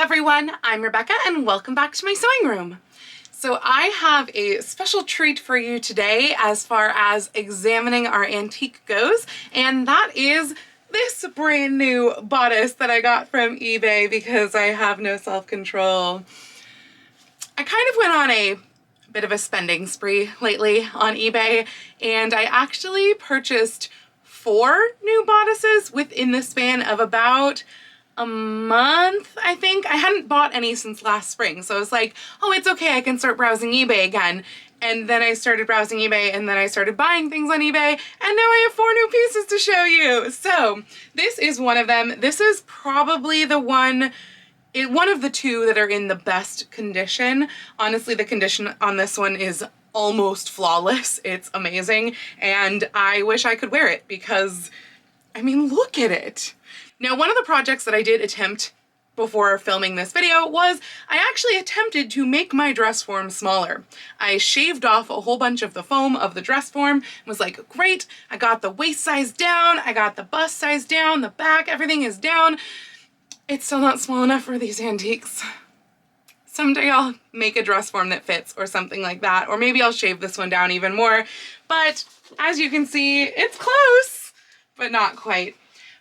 everyone, I'm Rebecca and welcome back to my sewing room. So I have a special treat for you today as far as examining our antique goes, and that is this brand new bodice that I got from eBay because I have no self-control. I kind of went on a bit of a spending spree lately on eBay, and I actually purchased 4 new bodices within the span of about a month, I think. I hadn't bought any since last spring, so I was like, oh, it's okay, I can start browsing eBay again. And then I started browsing eBay, and then I started buying things on eBay, and now I have 4 new pieces to show you. So this is one of them. This is probably the one of the 2 that are in the best condition. Honestly, the condition on this one is almost flawless. It's amazing, and I wish I could wear it because, I mean, look at it. Now, one of the projects that I did attempt before filming this video was I actually attempted to make my dress form smaller. I shaved off a whole bunch of the foam of the dress form and was like, great, I got the waist size down, I got the bust size down, the back, everything is down. It's still not small enough for these antiques. Someday I'll make a dress form that fits or something like that, or maybe I'll shave this one down even more. But as you can see, it's close, but not quite.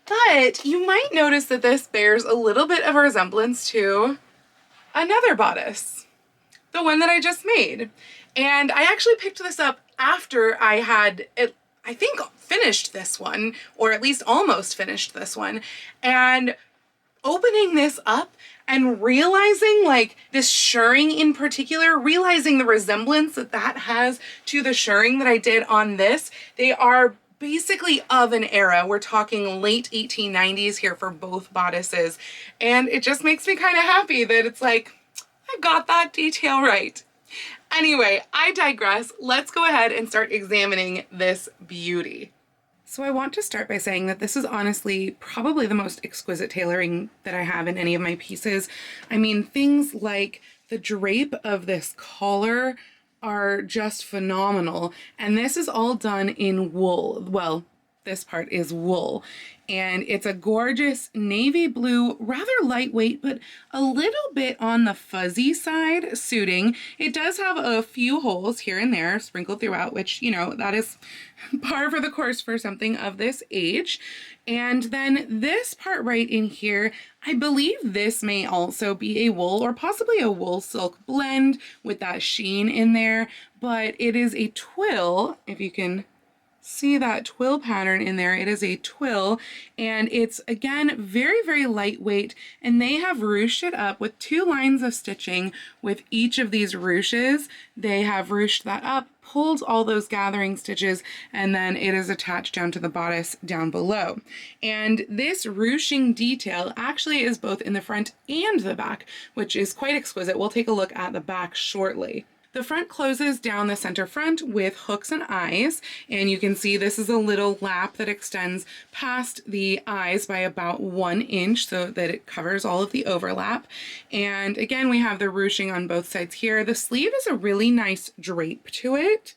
But you might notice that this bears a little bit of a resemblance to another bodice, the one that I just made. And I actually picked this up after I had, I think, finished this one, or at least almost finished this one. And opening this up and realizing, like, this shirring in particular, realizing the resemblance that that has to the shirring that I did on this, they are basically of an era. We're talking late 1890s here for both bodices, and it just makes me kind of happy that it's like, I got that detail right. Anyway, I digress. Let's go ahead and start examining this beauty. So I want to start by saying that this is honestly probably the most exquisite tailoring that I have in any of my pieces. I mean, things like the drape of this collar are just phenomenal, and this is all done in wool. Well, this part is wool, and it's a gorgeous navy blue, rather lightweight, but a little bit on the fuzzy side suiting. It does have a few holes here and there sprinkled throughout, which, you know, that is par for the course for something of this age. And then this part right in here, I believe this may also be a wool or possibly a wool silk blend with that sheen in there, but it is a twill, if you can see that twill pattern in there. It is a twill, and it's, again, very, very lightweight, and they have ruched it up with 2 lines of stitching with each of these ruches. They have ruched that up, pulled all those gathering stitches, and then it is attached down to the bodice down below. And this ruching detail actually is both in the front and the back, which is quite exquisite. We'll take a look at the back shortly. The front closes down the center front with hooks and eyes, and you can see this is a little lap that extends past the eyes by about 1 inch so that it covers all of the overlap. And again, we have the ruching on both sides here. The sleeve is a really nice drape to it.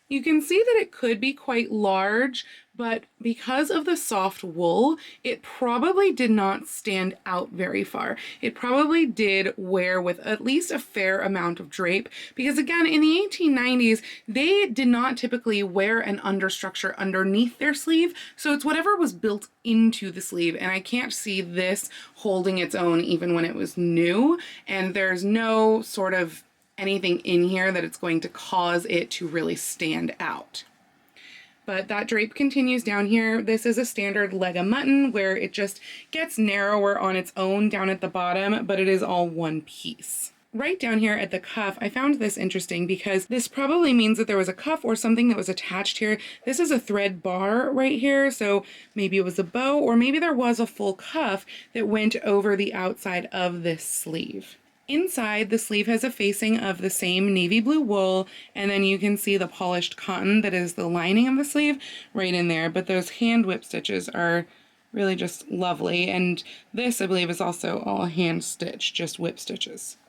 You can see that it could be quite large, but because of the soft wool, it probably did not stand out very far. It probably did wear with at least a fair amount of drape, because again, in the 1890s, they did not typically wear an understructure underneath their sleeve, so it's whatever was built into the sleeve, and I can't see this holding its own even when it was new, and there's no sort of anything in here that it's going to cause it to really stand out. But that drape continues down here. This is a standard leg of mutton where it just gets narrower on its own down at the bottom, but it is all one piece. Right down here at the cuff, I found this interesting because this probably means that there was a cuff or something that was attached here. This is a thread bar right here, so maybe it was a bow, or maybe there was a full cuff that went over the outside of this sleeve. Inside, the sleeve has a facing of the same navy blue wool, and then you can see the polished cotton that is the lining of the sleeve right in there, but those hand whip stitches are really just lovely, and this, I believe, is also all hand stitched, just whip stitches.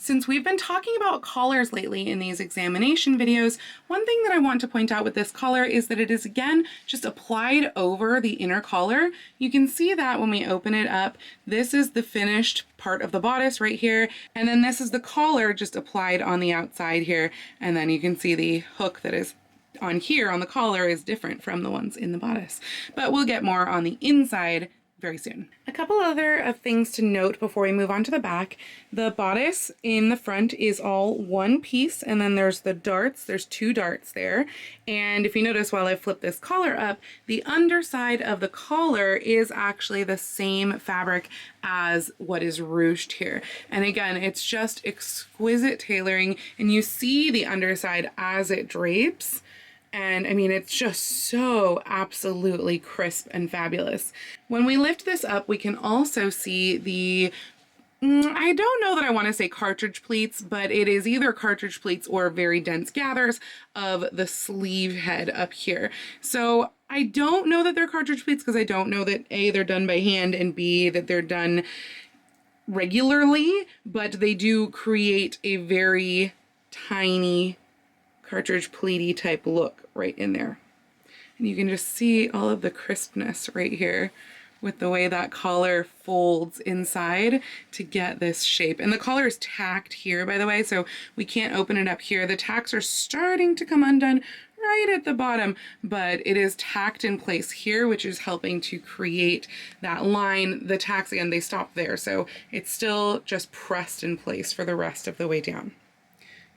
Since we've been talking about collars lately in these examination videos, one thing that I want to point out with this collar is that it is again just applied over the inner collar. You can see that when we open it up, this is the finished part of the bodice right here, and then this is the collar just applied on the outside here, and then you can see the hook that is on here on the collar is different from the ones in the bodice. But we'll get more on the inside very soon. A couple other things to note before we move on to the back. The bodice in the front is all one piece, and then there's the darts. There's 2 darts there. And if you notice while I flip this collar up, the underside of the collar is actually the same fabric as what is ruched here. And again, it's just exquisite tailoring, and you see the underside as it drapes. And I mean, it's just so absolutely crisp and fabulous. When we lift this up, we can also see the, I don't know that I want to say cartridge pleats, but it is either cartridge pleats or very dense gathers of the sleeve head up here. So I don't know that they're cartridge pleats because I don't know that A, they're done by hand, and B, that they're done regularly, but they do create a very tiny cartridge pleaty type look right in there. And you can just see all of the crispness right here with the way that collar folds inside to get this shape. And the collar is tacked here, by the way, so we can't open it up here. The tacks are starting to come undone right at the bottom, but it is tacked in place here, which is helping to create that line. The tacks, again, they stop there, so it's still just pressed in place for the rest of the way down.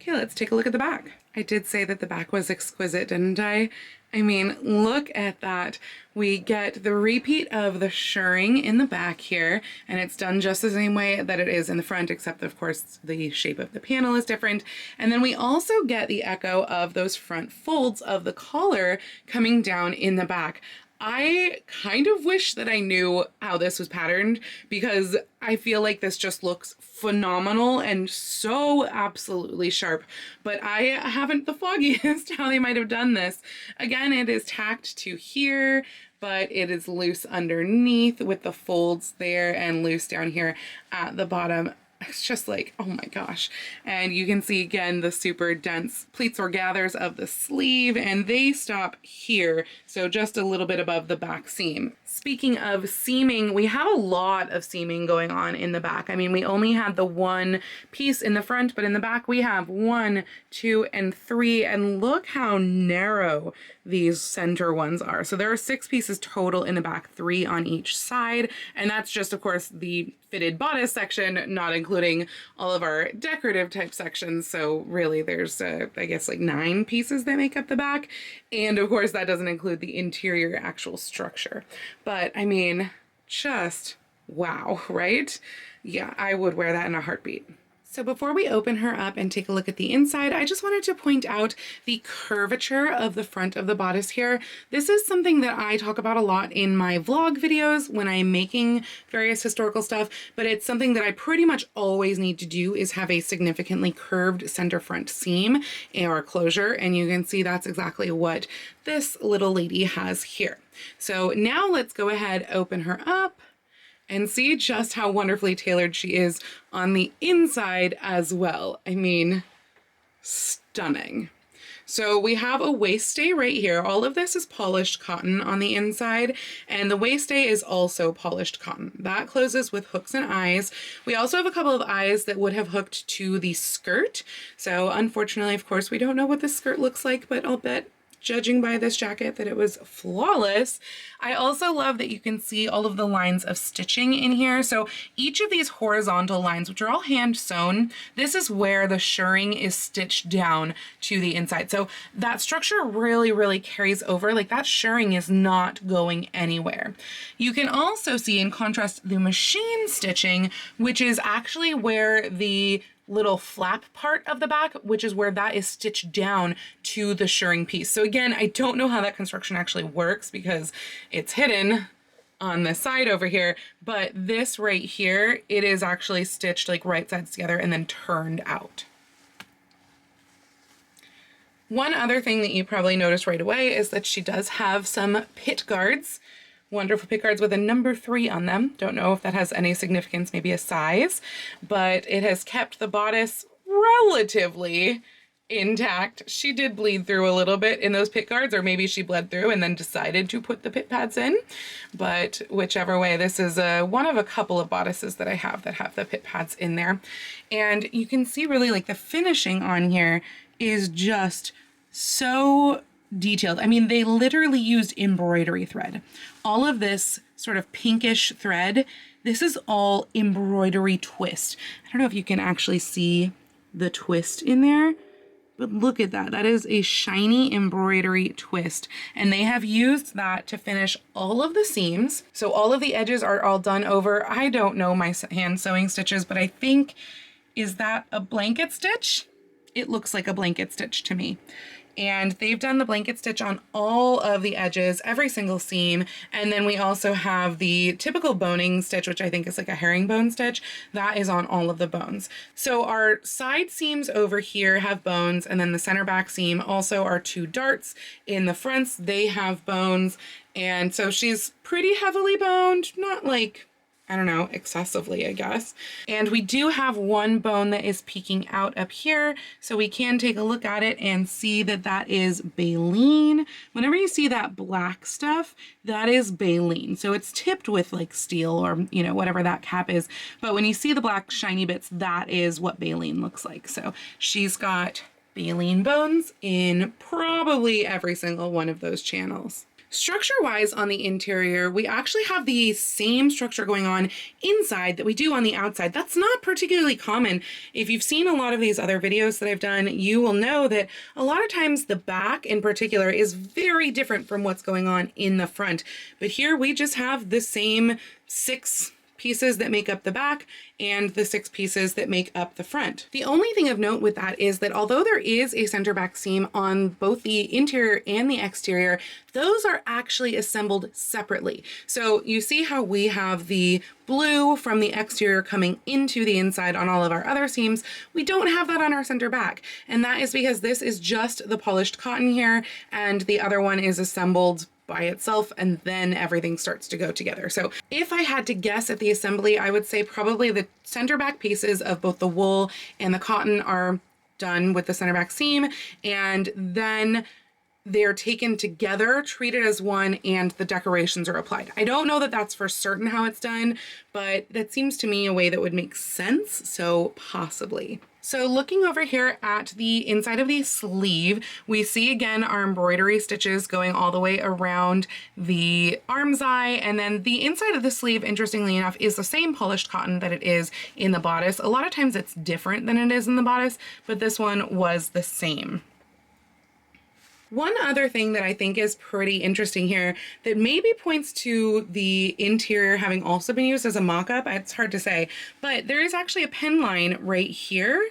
Okay, let's take a look at the back. I did say that the back was exquisite, didn't I? I mean, look at that. We get the repeat of the shirring in the back here, and it's done just the same way that it is in the front, except of course the shape of the panel is different. And then we also get the echo of those front folds of the collar coming down in the back. I kind of wish that I knew how this was patterned, because I feel like this just looks phenomenal and so absolutely sharp, but I haven't the foggiest how they might have done this. Again, it is tacked to here, but it is loose underneath with the folds there and loose down here at the bottom. It's just like, oh my gosh. And you can see again the super dense pleats or gathers of the sleeve, and they stop here, so just a little bit above the back seam. Speaking of seaming, we have a lot of seaming going on in the back. I mean, we only had the one piece in the front, but in the back we have 1, 2, and 3, and look how narrow these center ones are. So there are 6 pieces total in the back, 3 on each side, and that's just, of course, the fitted bodice section, not including all of our decorative type sections. So really there's, I guess, like 9 pieces that make up the back, and of course that doesn't include the interior actual structure. But I mean, just wow, right? Yeah, I would wear that in a heartbeat. So before we open her up and take a look at the inside, I just wanted to point out the curvature of the front of the bodice here. This is something that I talk about a lot in my vlog videos when I'm making various historical stuff, but it's something that I pretty much always need to do is have a significantly curved center front seam or closure, and you can see that's exactly what this little lady has here. So now let's go ahead, open her up, and see just how wonderfully tailored she is on the inside as well. I mean, stunning. So we have a waiststay right here. All of this is polished cotton on the inside, and the waiststay is also polished cotton. That closes with hooks and eyes. We also have a couple of eyes that would have hooked to the skirt. So unfortunately, of course, we don't know what this skirt looks like, but I'll bet, judging by this jacket, that it was flawless. I also love that you can see all of the lines of stitching in here. So each of these horizontal lines, which are all hand sewn, this is where the shirring is stitched down to the inside. So that structure really, really carries over. Like, that shirring is not going anywhere. You can also see, in contrast, the machine stitching, which is actually where the little flap part of the back, which is where that is stitched down to the shirring piece. So again, I don't know how that construction actually works because it's hidden on the side over here, but this right here, it is actually stitched like right sides together and then turned out. One other thing that you probably noticed right away is that she does have some pit guards. wonderful pick guards with a number 3 on them. Don't know if that has any significance, maybe a size, but it has kept the bodice relatively intact. She did bleed through a little bit in those pit guards, or maybe she bled through and then decided to put the pit pads in. But whichever way, this is one of a couple of bodices that I have that have the pit pads in there. And you can see really like the finishing on here is just so detailed. I mean, they literally used embroidery thread. All of this sort of pinkish thread, this is all embroidery twist. I don't know if you can actually see the twist in there, but look at that. That is a shiny embroidery twist. And they have used that to finish all of the seams. So all of the edges are all done over. I don't know my hand sewing stitches, but I think, is that a blanket stitch? It looks like a blanket stitch to me. And they've done the blanket stitch on all of the edges, every single seam. And then we also have the typical boning stitch, which I think is like a herringbone stitch. That is on all of the bones. So our side seams over here have bones, and then the center back seam also are 2 darts. In the fronts, they have bones. And so she's pretty heavily boned, not like, I don't know, excessively, I guess. And we do have one bone that is peeking out up here, so we can take a look at it and see that that is baleen. Whenever you see that black stuff, that is baleen. So it's tipped with like steel or, you know, whatever that cap is. But when you see the black shiny bits, that is what baleen looks like. So she's got baleen bones in probably every single one of those channels. Structure-wise on the interior, we actually have the same structure going on inside that we do on the outside. That's not particularly common. If you've seen a lot of these other videos that I've done, you will know that a lot of times the back in particular is very different from what's going on in the front. But here we just have the same 6 pieces that make up the back and the 6 pieces that make up the front. The only thing of note with that is that although there is a center back seam on both the interior and the exterior, those are actually assembled separately. So you see how we have the blue from the exterior coming into the inside on all of our other seams. We don't have that on our center back. And that is because this is just the polished cotton here, and the other one is assembled by itself, and then everything starts to go together. So if I had to guess at the assembly, I would say probably the center back pieces of both the wool and the cotton are done with the center back seam, and then they're taken together, treated as one, and the decorations are applied. I don't know that that's for certain how it's done, but that seems to me a way that would make sense, so possibly. So looking over here at the inside of the sleeve, we see again our embroidery stitches going all the way around the arm's eye, and then the inside of the sleeve, interestingly enough, is the same polished cotton that it is in the bodice. A lot of times it's different than it is in the bodice, but this one was the same. One other thing that I think is pretty interesting here that maybe points to the interior having also been used as a mock-up, it's hard to say, but there is actually a pen line right here.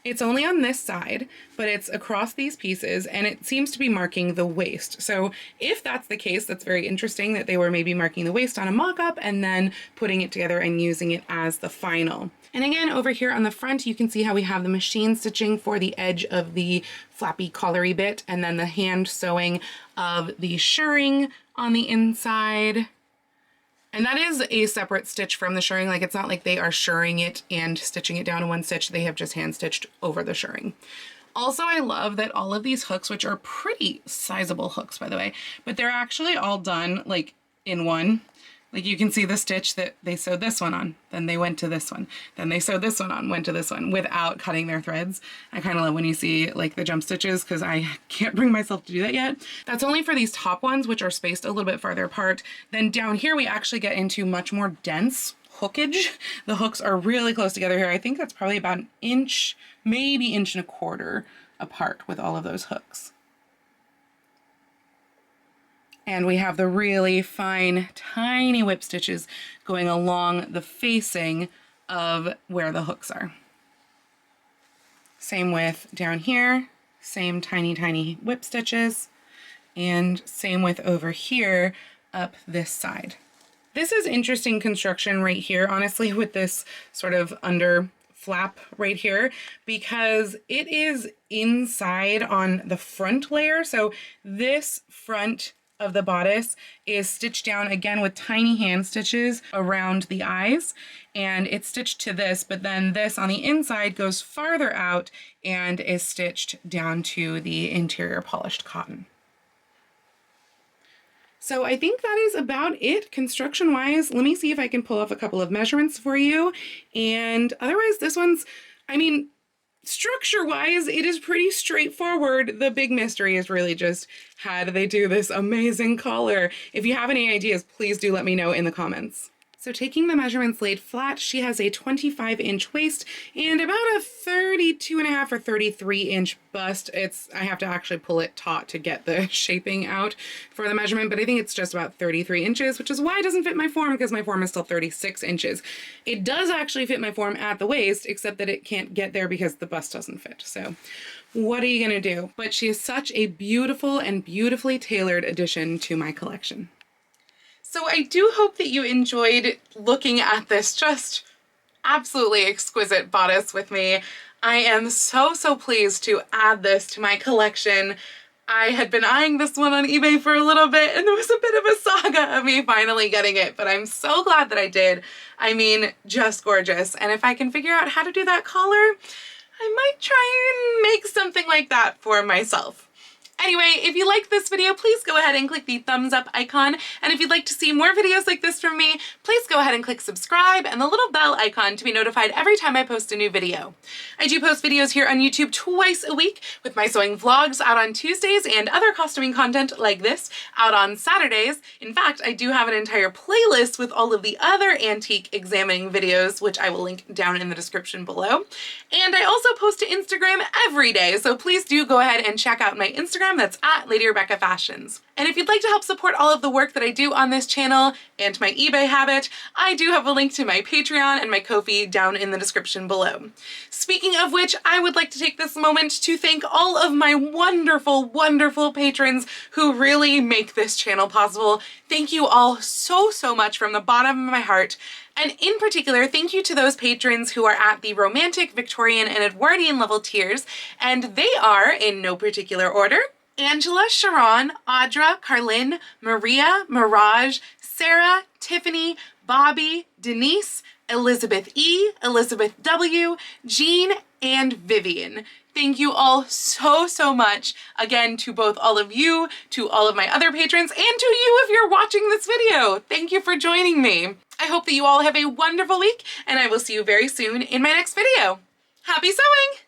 It's only on this side, but it's across these pieces, and it seems to be marking the waist. So if that's the case, that's very interesting that they were maybe marking the waist on a mock-up and then putting it together and using it as the final. And again, over here on the front, you can see how we have the machine stitching for the edge of the flappy collary bit, and then the hand sewing of the shirring on the inside. And that is a separate stitch from the shirring. Like, it's not like they are shirring it and stitching it down in one stitch. They have just hand stitched over the shirring. Also, I love that all of these hooks, which are pretty sizable hooks, by the way, but they're actually all done like in one. Like, you can see the stitch that they sewed this one on, then they went to this one, then they sewed this one on, went to this one without cutting their threads. I kind of love when you see like the jump stitches, because I can't bring myself to do that yet. That's only for these top ones, which are spaced a little bit farther apart. Then down here, we actually get into much more dense hookage. The hooks are really close together here. I think that's probably about an inch, maybe 1.25 inches apart with all of those hooks. And we have the really fine, tiny whip stitches going along the facing of where the hooks are. Same with down here, same tiny, tiny whip stitches, and same with over here up this side. This is interesting construction right here, honestly, with this sort of under flap right here, because it is inside on the front layer. So this front of the bodice is stitched down again with tiny hand stitches around the eyes, and it's stitched to this, but then this on the inside goes farther out and is stitched down to the interior polished cotton. So I think that is about it construction wise. Let me see if I can pull off a couple of measurements for you. And otherwise this one's, I mean, structure wise, it is pretty straightforward. The big mystery is really just how do they do this amazing collar? If you have any ideas, please do let me know in the comments. So taking the measurements laid flat, she has a 25-inch waist and about a 32.5 or 33-inch bust. I have to actually pull it taut to get the shaping out for the measurement, but I think it's just about 33 inches, which is why it doesn't fit my form, because my form is still 36 inches. It does actually fit my form at the waist, except that it can't get there because the bust doesn't fit. So what are you gonna do? But she is such a beautiful and beautifully tailored addition to my collection. So I do hope that you enjoyed looking at this just absolutely exquisite bodice with me. I am so pleased to add this to my collection. I had been eyeing this one on eBay for a little bit, and there was a bit of a saga of me finally getting it, but I'm so glad that I did. I mean, just gorgeous. And if I can figure out how to do that collar, I might try and make something like that for myself. Anyway, if you liked this video, please go ahead and click the thumbs up icon. And if you'd like to see more videos like this from me, please go ahead and click subscribe and the little bell icon to be notified every time I post a new video. I do post videos here on YouTube twice a week, with my sewing vlogs out on Tuesdays and other costuming content like this out on Saturdays. In fact, I do have an entire playlist with all of the other antique examining videos, which I will link down in the description below. And I also post to Instagram every day, so please do go ahead and check out my Instagram. That's at Lady Rebecca Fashions. And if you'd like to help support all of the work that I do on this channel and my eBay habit, I do have a link to my Patreon and my Ko-fi down in the description below. Speaking of which, I would like to take this moment to thank all of my wonderful patrons who really make this channel possible. Thank you all so much from the bottom of my heart. And in particular, thank you to those patrons who are at the Romantic, Victorian, and Edwardian level tiers, and they are, in no particular order, Angela, Sharon, Audra, Carlin, Maria, Mirage, Sarah, Tiffany, Bobby, Denise, Elizabeth E, Elizabeth W, Jean, and Vivian. Thank you all so much. Again, to both all of you, to all of my other patrons, and to you if you're watching this video. Thank you for joining me. I hope that you all have a wonderful week, and I will see you very soon in my next video. Happy sewing!